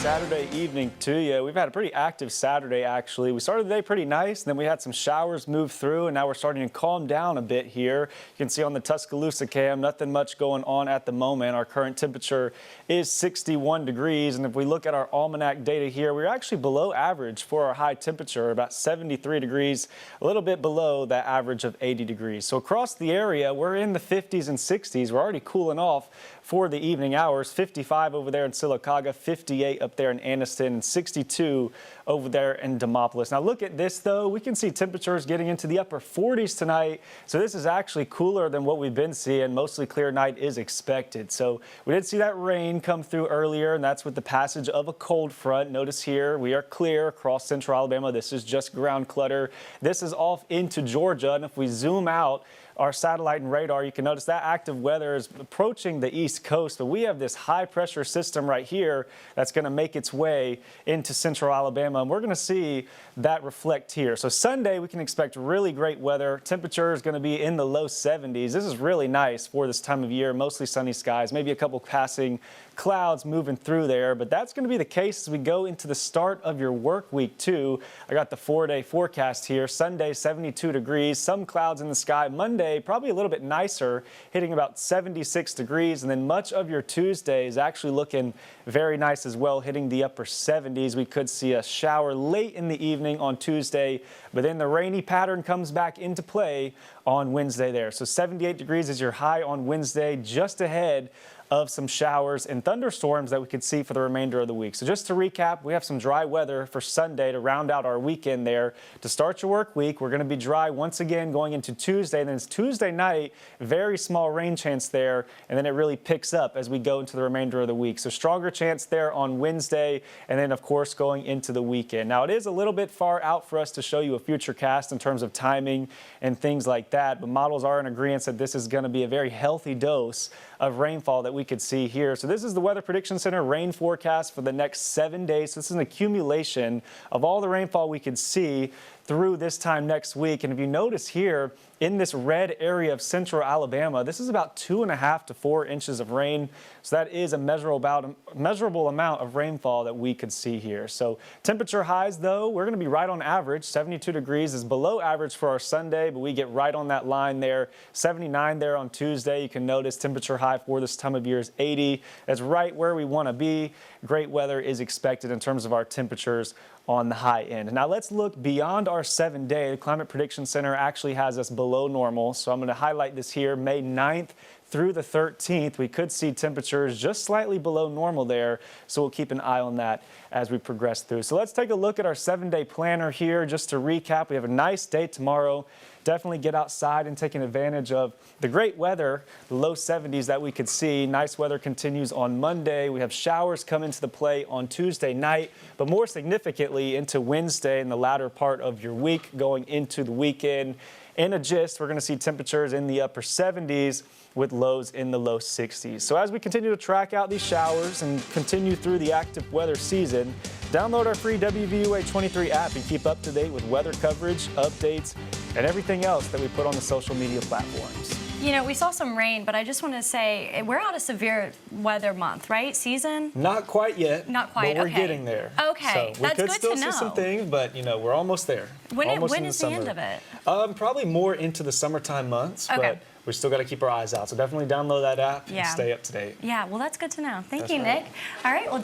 Saturday evening to you. We've had a pretty active Saturday, actually. We started the day pretty nice, and then we had some showers move through, and now we're starting to calm down a bit here. You can see on the Tuscaloosa cam, nothing much going on at the moment. Our current temperature is 61 degrees, and if we look at our almanac data here, we're actually below average for our high temperature, about 73 degrees, a little bit below that average of 80 degrees. So across the area, we're in the 50s and 60s. We're already cooling off for the evening hours. 55 over there in Sylacauga, 58 up there in Anniston, and 62 over there in Demopolis. Now look at this though. We can see temperatures getting into the upper 40s tonight. So this is actually cooler than what we've been seeing. Mostly clear night is expected. So we did see that rain come through earlier, and that's with the passage of a cold front. Notice here we are clear across central Alabama. This is just ground clutter. This is off into Georgia, and if we zoom out our satellite and radar, you can notice that active weather is approaching the east coast, but we have this high pressure system right here that's going to make its way into central Alabama, and we're going to see that reflect here. So Sunday we can expect really great weather. Temperature is going to be in the low 70s. This is really nice for this time of year. Mostly sunny skies, maybe a couple passing clouds moving through there, but that's going to be the case as we go into the start of your work week too. I got the 4-day forecast here. Sunday 72 degrees, some clouds in the sky. Monday probably a little bit nicer, hitting about 76 degrees, and then much of your Tuesday is actually looking very nice as well, hitting the upper 70s. We could see a shower late in the evening on Tuesday, but then the rainy pattern comes back into play on Wednesday there. So 78 degrees is your high on Wednesday, just ahead of some showers and thunderstorms that we could see for the remainder of the week. So just to recap, we have some dry weather for Sunday to round out our weekend there. To start your work week, we're going to be dry once again going into Tuesday. And then it's Tuesday night, very small rain chance there, and then it really picks up as we go into the remainder of the week. So stronger chance there on Wednesday, and then of course going into the weekend. Now it is a little bit far out for us to show you a future cast in terms of timing and things like that, but models are in agreement that this is going to be a very healthy dose of rainfall that we could see here. So this is the Weather Prediction Center rain forecast for the next 7 days. So this is an accumulation of all the rainfall we could see through this time next week. And if you notice here in this red area of central Alabama, this is about 2.5 to 4 inches of rain. So that is a measurable amount of rainfall that we could see here. So temperature highs though, we're going to be right on average. 72 degrees is below average for our Sunday, but we get right on that line there. 79 there on Tuesday. You can notice temperature high for this time of year is 80. That's right where we want to be. Great weather is expected in terms of our temperatures on the high end. Now let's look beyond our 7-day. The Climate Prediction Center actually has us below normal. So I'm going to highlight this here. May 9th through the 13th, we could see temperatures just slightly below normal there. So we'll keep an eye on that as we progress through. So let's take a look at our 7-day planner here. Just to recap, we have a nice day tomorrow. Definitely get outside and taking advantage of the great weather, the low 70s that we could see. Nice weather continues on Monday. We have showers come into the play on Tuesday night, but more significantly into Wednesday and the latter part of your week going into the weekend. In a gist, we're going to see temperatures in the upper 70s with lows in the low 60s. So as we continue to track out these showers and continue through the active weather season, download our free WVUA 23 app and keep up to date with weather coverage, updates, and everything else that we put on the social media platforms. You know, we saw some rain, but I just want to say we're out of severe weather month, right? Season? Not quite yet. Not quite, but we're okay. getting there. Okay, so that's good to know. We could still see some things, but you know, we're almost there. When almost is the end of it? Probably more into the summertime months, okay. But we still got to keep our eyes out. So definitely download that app and yeah. stay up to date. Yeah, well, that's good to know. Thank you, right. Nick. All right, well.